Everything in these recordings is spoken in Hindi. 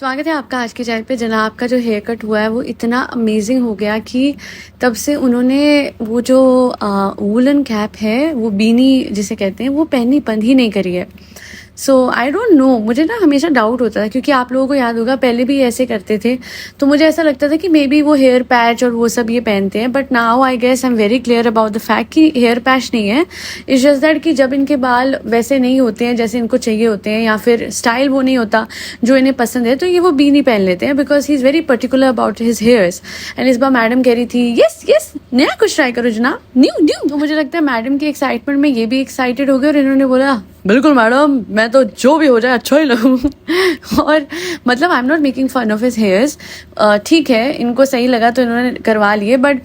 स्वागत है आपका आज के चैनल पे। जनाब का जो हेयर कट हुआ है वो इतना अमेजिंग हो गया कि तब से उन्होंने वो जो वूलन कैप है, वो बीनी जिसे कहते हैं, वो पहननी बंद ही नहीं करी है। सो आई डोंट नो, मुझे ना हमेशा डाउट होता था क्योंकि आप लोगों को याद होगा पहले भी ऐसे करते थे, तो मुझे ऐसा लगता था कि मे बी वो हेयर पैच और वो सब ये पहनते हैं। But now I guess I am very clear about the fact कि हेयर पैच नहीं है। इट्स जस्ट दैट कि जब इनके बाल वैसे नहीं होते हैं जैसे इनको चाहिए होते हैं, या फिर स्टाइल वो नहीं होता जो इन्हें पसंद है, तो ये वो बीनी पहन लेते हैं because he is very particular about his hairs. And इस बार मैडम कह रही थी यस यस नया कुछ ट्राई करो जनाब, न्यू न्यू। तो मुझे लगता है मैडम की एक्साइटमेंट में ये भी एक्साइटेड हो गए और इन्होंने बोला बिल्कुल मैडम, मैं तो जो भी हो जाए अच्छा ही लगूँ। और मतलब I am not making fun of his hairs. ठीक है, इनको सही लगा तो इन्होंने करवा लिए, बट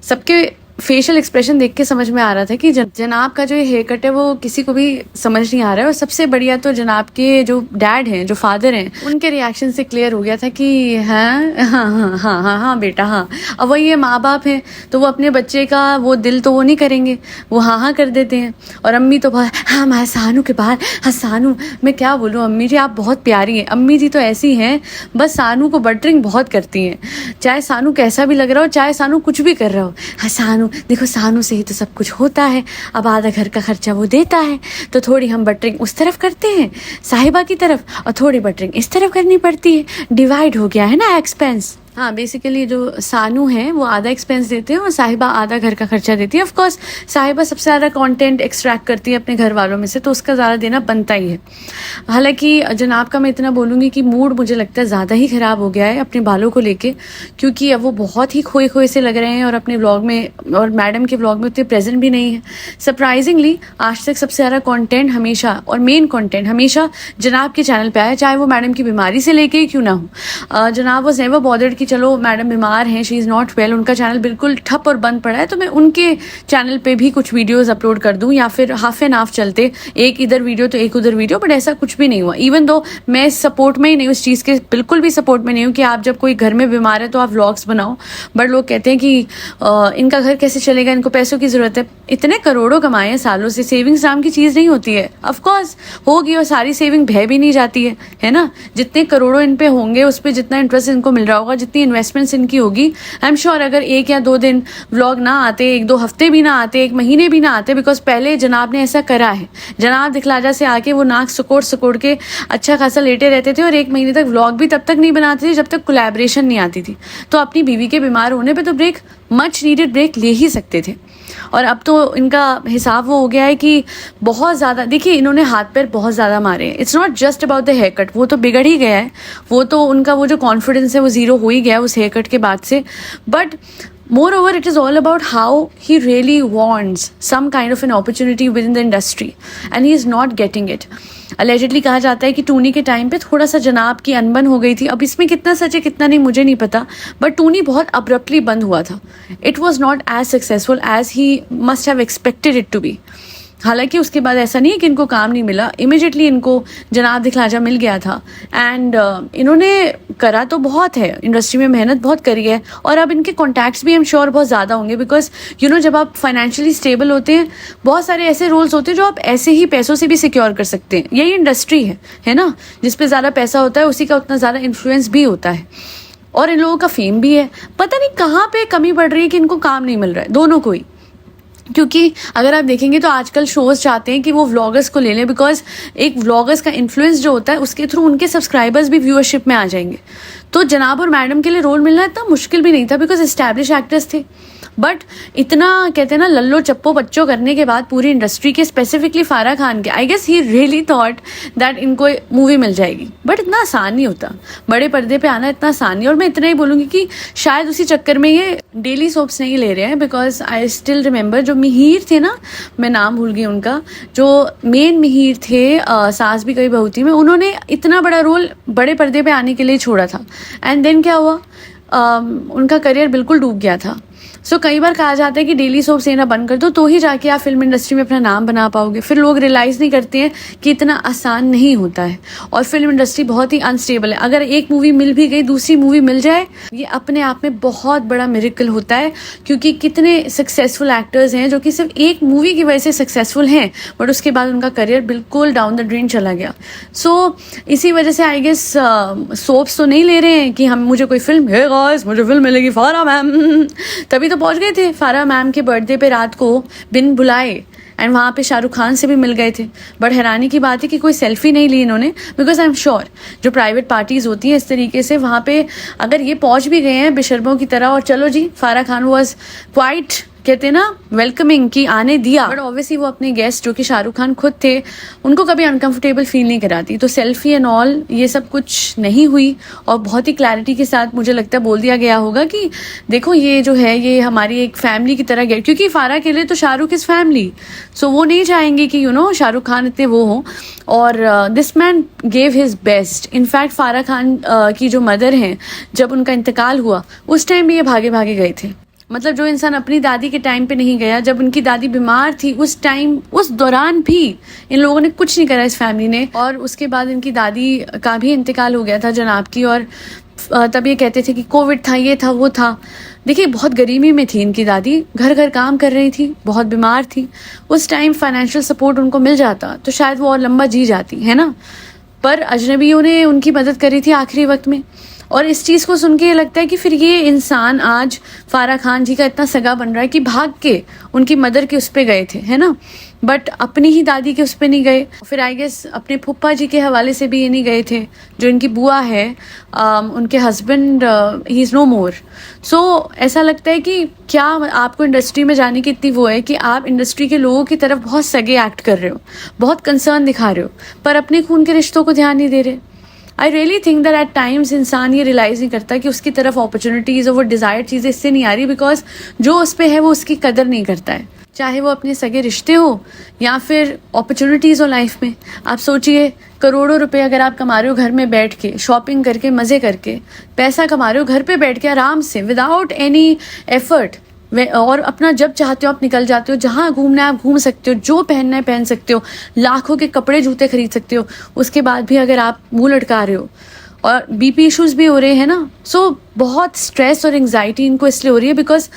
सबके फेशियल एक्सप्रेशन देख के समझ में आ रहा था कि जनाब का जो ये हेयर कट है वो किसी को भी समझ नहीं आ रहा है। और सबसे बढ़िया तो जनाब के जो डैड हैं, जो फादर हैं, उनके रिएक्शन से क्लियर हो गया था कि हाँ हाँ हाँ हाँ हाँ हाँ बेटा हाँ। अब वही ये माँ बाप हैं तो वो अपने बच्चे का वो दिल तो वो नहीं करेंगे, वो हाँ हाँ कर देते हैं। और अम्मी तो बहुत हाँ हमारे सानू के बाल, हाँ सानू, मैं क्या बोलूँ अम्मी जी आप बहुत प्यारी हैं। अम्मी जी तो ऐसी हैं, बस सानू को बटरिंग बहुत करती हैं, चाहे सानू कैसा भी लग रहा हो, चाहे सानू कुछ भी कर रहा हो। हाँ सानू देखो, सानू से ही तो सब कुछ होता है, अब आधा घर का खर्चा वो देता है, तो थोड़ी हम बटरिंग उस तरफ करते हैं साहिबा की तरफ, और थोड़ी बटरिंग इस तरफ करनी पड़ती है, डिवाइड हो गया है ना एक्सपेंस। हाँ बेसिकली जो सानू है वो आधा एक्सपेंस देते हैं और साहिबा आधा घर का खर्चा देती है। ऑफ कोर्स साहिबा सबसे ज़्यादा कंटेंट एक्सट्रैक्ट करती है अपने घर वालों में से, तो उसका ज़्यादा देना बनता ही है। हालांकि जनाब का मैं इतना बोलूँगी कि मूड मुझे लगता है ज़्यादा ही ख़राब हो गया है अपने बालों को लेके, क्योंकि अब वो बहुत ही खोए खोए से लग रहे हैं और अपने व्लॉग में और मैडम के व्लॉग में उतने प्रेजेंट भी नहीं है। सरप्राइजिंगली आज तक सबसे ज़्यादा कॉन्टेंट हमेशा और मेन कॉन्टेंट हमेशा जनाब के चैनल पर आया, चाहे वो मैडम की बीमारी से लेके ही क्यों ना हो। जनाब वॉज नेवर बॉदर्ड कि चलो मैडम बीमार हैं, शी इज़ नॉट वेल, उनका चैनल बिल्कुल ठप और बंद पड़ा है, तो मैं उनके चैनल पे भी कुछ वीडियोस अपलोड कर दूं, या फिर हाफ एंड हाफ चलते, एक इधर वीडियो तो एक उधर वीडियो। बट ऐसा कुछ भी नहीं हुआ। इवन दो मैं सपोर्ट में ही नहीं, उस चीज़ के बिल्कुल भी सपोर्ट में नहीं हूँ कि आप जब कोई घर में बीमार है तो आप व्लॉग्स बनाओ। बट लोग कहते हैं कि इनका घर कैसे चलेगा, इनको पैसों की ज़रूरत है। इतने करोड़ों कमाए हैं सालों से, सेविंग्स नाम की चीज़ नहीं होती है। ऑफकोर्स होगी, और सारी सेविंग बह भी नहीं जाती है ना। जितने करोड़ों इन पे होंगे उस पर जितना इंटरेस्ट इनको मिल रहा होगा, जितनी इन्वेस्टमेंट्स इनकी होगी, आई एम श्योर अगर 1 या 2 दिन व्लॉग ना आते, 1-2 हफ्ते भी ना आते, 1 महीने भी ना आते, बिकॉज पहले जनाब ने ऐसा करा है। जनाब दिखलाजा से आके वो नाक सुकोड़ सुकोड़ के अच्छा खासा लेटे रहते थे और 1 महीने तक व्लॉग भी तब तक नहीं बनाते थे जब तक कोलैबोरेशन नहीं आती थी। तो अपनी बीवी के बीमार होने पे तो ब्रेक, मच नीडेड ब्रेक ले ही सकते थे। और अब तो इनका हिसाब वो हो गया है कि बहुत ज़्यादा, देखिए इन्होंने हाथ पैर बहुत ज़्यादा मारे हैं। It's not just about the haircut, वो तो बिगड़ ही गया है, वो तो उनका वो जो कॉन्फिडेंस है वो ज़ीरो हो ही गया है उस हेयर कट के बाद से। But moreover it is all about how he really wants some kind of an opportunity within the industry and he is not getting it. allegedly कहा जाता है कि टूनी के टाइम पे थोड़ा सा जनाब की अनबन हो गई थी। अब इसमें कितना सच है कितना नहीं मुझे नहीं पता, बट टूनी बहुत अब्रप्टली बंद हुआ था। It was not as successful as he must have expected it to be. हालांकि उसके बाद ऐसा नहीं है कि इनको काम नहीं मिला, इमिजिएटली इनको जनाब दिखलाजा मिल गया था। एंड इन्होंने करा तो बहुत है, इंडस्ट्री में मेहनत बहुत करी है, और अब इनके कॉन्टैक्ट्स भी आई एम श्योर बहुत ज़्यादा होंगे, बिकॉज यू नो जब आप फाइनेंशियली स्टेबल होते हैं बहुत सारे ऐसे रोल्स होते हैं जो आप ऐसे ही पैसों से भी सिक्योर कर सकते हैं। यही इंडस्ट्री है ना, जिस पे ज़्यादा पैसा होता है उसी का उतना ज़्यादा इन्फ्लुएंस भी होता है, और इन लोगों का फेम भी है। पता नहीं कहाँ पे कमी पड़ रही है कि इनको काम नहीं मिल रहा है, दोनों को ही। क्योंकि अगर आप देखेंगे तो आजकल शोज़ चाहते हैं कि वो व्लॉगर्स को ले लें, बिकॉज एक व्लॉगर्स का इन्फ्लुएंस जो होता है उसके थ्रू उनके सब्सक्राइबर्स भी व्यूअरशिप में आ जाएंगे। तो जनाब और मैडम के लिए रोल मिलना इतना मुश्किल भी नहीं था, बिकॉज एस्टैब्लिश एक्टर्स थे। बट इतना कहते हैं ना लल्लो चप्पो बच्चों करने के बाद पूरी इंडस्ट्री के, स्पेसिफिकली फारा खान के, I guess he really thought that इनको मूवी मिल जाएगी। बट इतना आसान नहीं होता, बड़े पर्दे पे आना इतना आसान नहीं। और मैं इतना ही बोलूँगी कि शायद उसी चक्कर में ये डेली सोप्स नहीं ले रहे हैं, बिकॉज आई स्टिल रिमेंबर जो मिहिर थे ना, मैं नाम भूल गई उनका, जो मेन मिहिर थे सास भी कभी बहू थी में, उन्होंने इतना बड़ा रोल बड़े पर्दे पे आने के लिए छोड़ा था। एंड देन क्या हुआ, उनका करियर बिल्कुल डूब गया था। सो कई बार कहा जाता है कि डेली सोप लेना बंद कर दो तो ही जाके आप फिल्म इंडस्ट्री में अपना नाम बना पाओगे। फिर लोग रियलाइज़ नहीं करते हैं कि इतना आसान नहीं होता है और फिल्म इंडस्ट्री बहुत ही अनस्टेबल है। अगर एक मूवी मिल भी गई, दूसरी मूवी मिल जाए, ये अपने आप में बहुत बड़ा मिरेकल होता है, क्योंकि कितने सक्सेसफुल एक्टर्स हैं जो कि सिर्फ एक मूवी की वजह से सक्सेसफुल हैं बट उसके बाद उनका करियर बिल्कुल डाउन द ड्रेन चला गया। सो इसी वजह से आई गेस सोप्स तो नहीं ले रहे हैं कि हम मुझे कोई फिल्म, हे गाइस मुझे फिल्म मिलेगी फारा मैम, तभी तो पहुंच गए थे फारा मैम के बर्थडे पे रात को बिन बुलाए, एंड वहाँ पे शाहरुख खान से भी मिल गए थे। बट हैरानी की बात है कि कोई सेल्फी नहीं ली इन्होंने, बिकॉज आई एम श्योर जो प्राइवेट पार्टीज होती हैं इस तरीके से वहाँ पे अगर ये पहुँच भी गए हैं बेशर्मों की तरह और चलो जी, फारा खान वॉज क्वाइट, कहते ना, वेलकमिंग की आने दिया, बट ऑब्वियसली वो अपने गेस्ट जो कि शाहरुख खान खुद थे उनको कभी अनकंफर्टेबल फील नहीं कराती। तो सेल्फी एंड ऑल ये सब कुछ नहीं हुई और बहुत ही क्लैरिटी के साथ मुझे लगता है बोल दिया गया होगा कि देखो ये जो है ये हमारी एक फैमिली की तरह गया, क्योंकि फारा के लिए तो शाहरुख इज फैमिली, सो वो नहीं चाहेंगे कि शाहरुख खान इतने वो हों। और this man gave his best. In fact फारा खान की जो मदर हैं, जब उनका इंतकाल हुआ उस टाइम भी ये भागे भागे गए थे। मतलब जो इंसान अपनी दादी के टाइम पे नहीं गया, जब उनकी दादी बीमार थी उस टाइम, उस दौरान भी इन लोगों ने कुछ नहीं करा इस फैमिली ने। और उसके बाद इनकी दादी का भी इंतकाल हो गया था जनाब की, और तब ये कहते थे कि कोविड था, ये था, वो था। देखिए बहुत गरीबी में थी इनकी दादी, घर घर काम कर रही थी, बहुत बीमार थी। उस टाइम फाइनेंशियल सपोर्ट उनको मिल जाता तो शायद वो और लंबा जी जाती, है ना। पर अजनबियों ने उनकी मदद करी थी आखिरी वक्त में। और इस चीज़ को सुन के ये लगता है कि फिर ये इंसान आज फारा खान जी का इतना सगा बन रहा है कि भाग के उनकी मदर के उस पे गए थे, है ना, बट अपनी ही दादी के उस पे नहीं गए। फिर आई गेस अपने फुप्पा जी के हवाले से भी ये नहीं गए थे, जो इनकी बुआ है, उनके हस्बैंड ही इज़ नो मोर। सो ऐसा लगता है कि क्या आपको इंडस्ट्री में जाने की इतनी वो है कि आप इंडस्ट्री के लोगों की तरफ बहुत सगे एक्ट कर रहे हो, बहुत कंसर्न दिखा रहे हो, पर अपने खून के रिश्तों को ध्यान नहीं दे रहे। I really think that at times इंसान ये रियलाइज़ नहीं करता कि उसकी तरफ अपॉर्चुनिटीज़ और वो डिज़ायर्ड चीज़ें इससे नहीं आ रही, बिकॉज जो उस पर है वो उसकी कदर नहीं करता है, चाहे वो अपने सगे रिश्ते हो या फिर अपॉर्चुनिटीज़ हो लाइफ में। आप सोचिए, करोड़ों रुपए अगर आप कमा रहे हो घर में बैठ के, शॉपिंग करके, मज़े करके, पैसा कमा रहे हो घर पे बैठ के आराम से, विदाउट एनी एफर्ट, और अपना जब चाहते हो आप निकल जाते हो, जहाँ घूमना है आप घूम सकते हो, जो पहनना है पहन सकते हो, लाखों के कपड़े जूते खरीद सकते हो। उसके बाद भी अगर आप मुंह लटका रहे हो और बीपी इश्यूज भी हो रहे हैं ना, सो बहुत स्ट्रेस और एंग्जाइटी इनको इसलिए हो रही है बिकॉज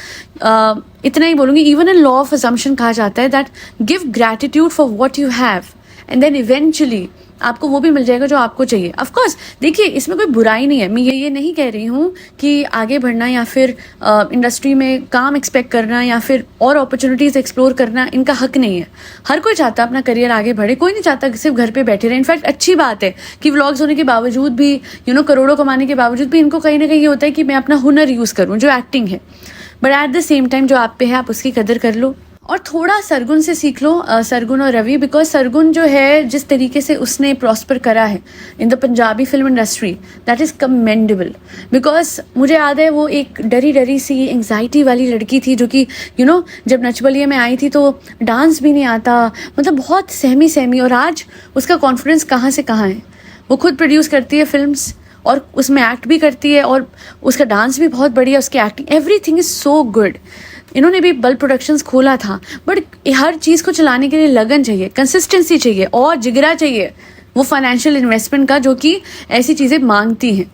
इतना ही बोलूँगी, even in law of assumption कहा जाता है that give gratitude for what you have and then eventually आपको वो भी मिल जाएगा जो आपको चाहिए। ऑफ कोर्स देखिए इसमें कोई बुराई नहीं है, मैं ये नहीं कह रही हूँ कि आगे बढ़ना या फिर इंडस्ट्री में काम एक्सपेक्ट करना या फिर और अपॉर्चुनिटीज़ एक्सप्लोर करना इनका हक नहीं है। हर कोई चाहता है अपना करियर आगे बढ़े, कोई नहीं चाहता कि सिर्फ घर पे बैठे रहे। इनफैक्ट अच्छी बात है कि व्लॉग्स होने के बावजूद भी, करोड़ों कमाने के बावजूद भी इनको कहीं ना कहीं ये होता है कि मैं अपना हुनर यूज़ करूँ, जो एक्टिंग है, but at the same time जो आप पे है आप उसकी कदर कर लो और थोड़ा सरगुन से सीख लो, सरगुन और रवि, बिकॉज सरगुन जो है जिस तरीके से उसने प्रॉस्पर करा है in the Punjabi film industry, that is commendable. Because मुझे याद है वो एक डरी डरी सी एंग्जाइटी वाली लड़की थी जो कि जब नच बलिए में आई थी तो डांस भी नहीं आता, मतलब बहुत सहमी सहमी, और आज उसका कॉन्फिडेंस कहाँ से कहाँ है। वो खुद प्रोड्यूस करती है फिल्म्स और उसमें एक्ट भी करती है और उसका डांस भी बहुत बढ़िया, उसकी acting, everything is so good. इन्होंने भी बल्ब प्रोडक्शंस खोला था, बट हर चीज़ को चलाने के लिए लगन चाहिए, कंसिस्टेंसी चाहिए और जिगरा चाहिए, वो फाइनेंशियल इन्वेस्टमेंट का, जो कि ऐसी चीज़ें मांगती हैं।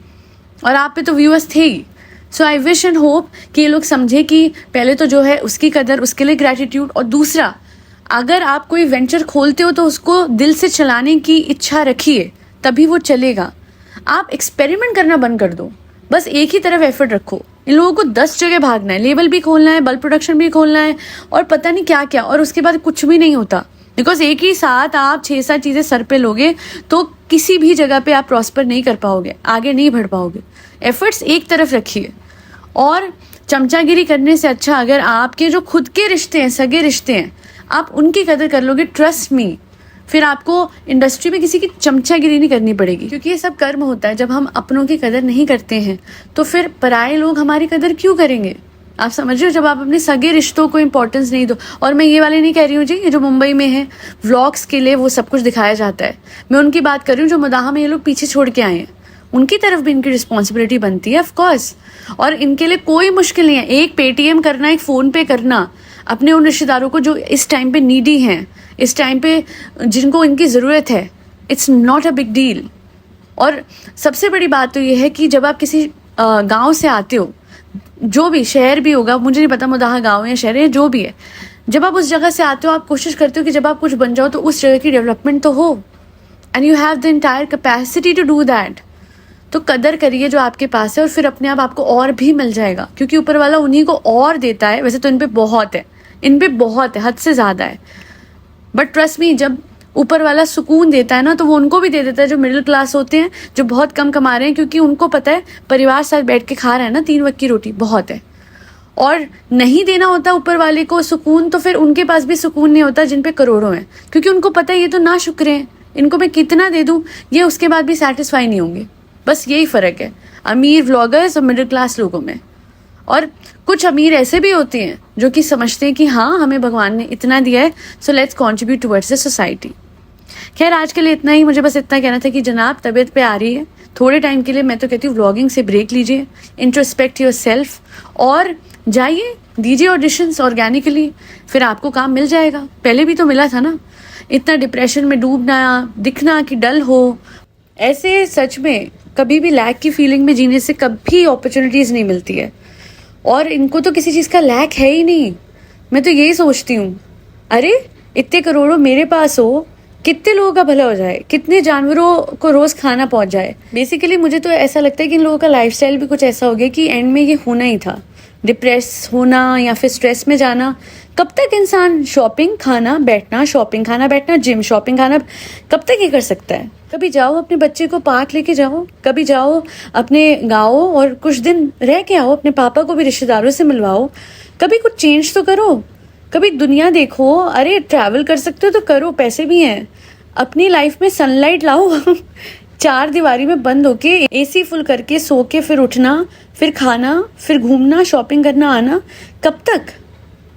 और आप पे तो व्यूअर्स थे ही। सो आई विश एंड होप कि ये लोग समझे कि पहले तो जो है उसकी कदर, उसके लिए ग्रैटिट्यूड, और दूसरा अगर आप कोई वेंचर खोलते हो तो उसको दिल से चलाने की इच्छा रखिए, तभी वो चलेगा। आप एक्सपेरिमेंट करना बंद कर दो, बस एक ही तरफ एफर्ट रखो। इन लोगों को 10 जगह भागना है, लेबल भी खोलना है, बल्ब प्रोडक्शन भी खोलना है और पता नहीं क्या क्या, और उसके बाद कुछ भी नहीं होता। बिकॉज एक ही साथ आप 6-7 चीज़ें सर पे लोगे तो किसी भी जगह पे आप प्रॉस्पर नहीं कर पाओगे, आगे नहीं बढ़ पाओगे। एफर्ट्स एक तरफ रखिए, और चमचागिरी करने से अच्छा अगर आपके जो खुद के रिश्ते हैं, सगे रिश्ते हैं, आप उनकी कदर कर लोगे, ट्रस्ट मी, फिर आपको इंडस्ट्री में किसी की चमचागिरी नहीं करनी पड़ेगी। क्योंकि ये सब कर्म होता है, जब हम अपनों की कदर नहीं करते हैं तो फिर पराये लोग हमारी कदर क्यों करेंगे। आप समझ रहे हो, जब आप अपने सगे रिश्तों को इंपॉर्टेंस नहीं दो। और मैं ये वाले नहीं कह रही हूँ जी, ये जो मुंबई में है व्लॉग्स के लिए वो सब कुछ दिखाया जाता है, मैं उनकी बात कर रही हूँ जो मदाह में ये लोग पीछे छोड़ के आए हैं। उनकी तरफ भी इनकी रिस्पॉन्सिबिलिटी बनती है ऑफ कोर्स। और इनके लिए कोई मुश्किल नहीं है, एक पेटीएम करना, एक फ़ोन पे करना अपने उन रिश्तेदारों को जो इस टाइम पे नीडी हैं, इस टाइम पे जिनको इनकी ज़रूरत है। It's not a big deal. और सबसे बड़ी बात तो ये है कि जब आप किसी गांव से आते हो, जो भी शहर भी होगा, मुझे नहीं पता मुदाहा गांव या शहर है, जो भी है, जब आप उस जगह से आते हो आप कोशिश करते हो कि जब आप कुछ बन जाओ तो उस जगह की डेवलपमेंट तो हो, and you have the entire capacity to do that. तो कदर करिए जो आपके पास है, और फिर अपने आप आपको और भी मिल जाएगा, क्योंकि ऊपर वाला उन्हीं को और देता है। वैसे तो इन पे बहुत है, इन पे बहुत है, हद से ज़्यादा है, बट ट्रस्ट मी, जब ऊपर वाला सुकून देता है ना तो वो उनको भी दे देता है जो मिडिल क्लास होते हैं, जो बहुत कम कमा रहे हैं, क्योंकि उनको पता है परिवार साथ बैठ के खा रहा है ना 3 वक्त की रोटी बहुत है। और नहीं देना होता ऊपर वाले को सुकून, तो फिर उनके पास भी सुकून नहीं होता जिन पे करोड़ों हैं, क्योंकि उनको पता है ये तो ना शुक्र हैं, इनको मैं कितना दे दूं ये उसके बाद भी सेटिस्फाई नहीं होंगे। बस यही फ़र्क है अमीर व्लॉगर्स और मिडिल क्लास लोगों में। और कुछ अमीर ऐसे भी होते हैं जो कि समझते हैं कि हाँ हमें भगवान ने इतना दिया है, so let's contribute towards the society. खैर आज के लिए इतना ही। मुझे बस इतना कहना था कि जनाब तबीयत पे आ रही है, थोड़े टाइम के लिए मैं तो कहती हूँ व्लॉगिंग से ब्रेक लीजिए, इंट्रोस्पेक्ट योर सेल्फ, और जाइए दीजिए ऑडिशंस ऑर्गेनिकली, फिर आपको काम मिल जाएगा। पहले भी तो मिला था ना। इतना डिप्रेशन में डूबना, दिखना कि डल हो, ऐसे सच में कभी भी लैक की फीलिंग में जीने से कभी अपॉर्चुनिटीज़ नहीं मिलती है। और इनको तो किसी चीज़ का लैक है ही नहीं। मैं तो यही सोचती हूँ, अरे इतने करोड़ों मेरे पास हो, कितने लोगों का भला हो जाए, कितने जानवरों को रोज़ खाना पहुँच जाए। बेसिकली मुझे तो ऐसा लगता है कि इन लोगों का लाइफस्टाइल भी कुछ ऐसा हो गया कि एंड में ये होना ही था, डिप्रेस होना या फिर स्ट्रेस में जाना। कब तक इंसान शॉपिंग खाना बैठना, शॉपिंग खाना बैठना, जिम शॉपिंग खाना, कब तक ये कर सकता है? कभी जाओ अपने बच्चे को पार्क लेके जाओ, कभी जाओ अपने गाँव और कुछ दिन रह के आओ, अपने पापा को भी रिश्तेदारों से मिलवाओ, कभी कुछ चेंज तो करो, कभी दुनिया देखो। अरे ट्रैवल कर सकते हो तो करो, पैसे भी हैं। अपनी लाइफ में सनलाइट लाओ। 4 दीवारी में बंद होके एसी फुल करके सो के फिर उठना, फिर खाना, फिर घूमना, शॉपिंग करना, आना, कब तक?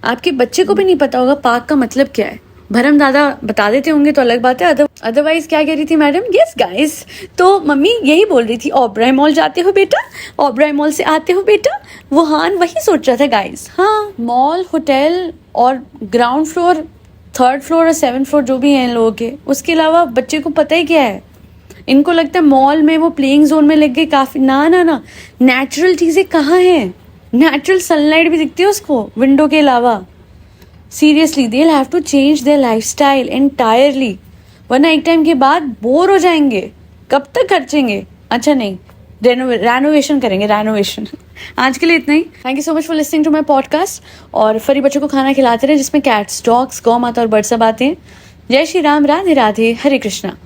आपके बच्चे को भी नहीं पता होगा पार्क का मतलब क्या है। भरम दादा बता देते होंगे तो अलग बात है, अदरवाइज क्या कह रही थी मैडम? यस गाइस, तो मम्मी यही बोल रही थी, ओबराय मॉल जाते हो बेटा, ओबराय मॉल से आते हो बेटा, वुहान वही सोच रहा था गाइस। हाँ, मॉल, होटल और ग्राउंड फ्लोर, 3rd फ्लोर और 7th फ्लोर जो भी हैं इन लोगों के, उसके अलावा बच्चे को पता ही क्या है। इनको लगता है मॉल में वो प्लेइंग जोन में लग गए काफी। ना, नेचुरल चीजें कहाँ हैं? नेचुरल सनलाइट भी दिखती है उसको विंडो के अलावा। Seriously they have to change their lifestyle entirely, वरना एक टाइम के बाद बोर हो जाएंगे। कब तक खर्चेंगे? अच्छा नहीं, रेनोवेशन करेंगे, रेनोवेशन। आज के लिए इतना ही। Thank you so much for listening to my podcast. और फरी बच्चों को खाना खिलाते रहे जिसमें कैट्स, डॉग्स, गौ माता और बर्ड सब आते हैं। जय श्री राम, राधे राधे, हरे कृष्णा।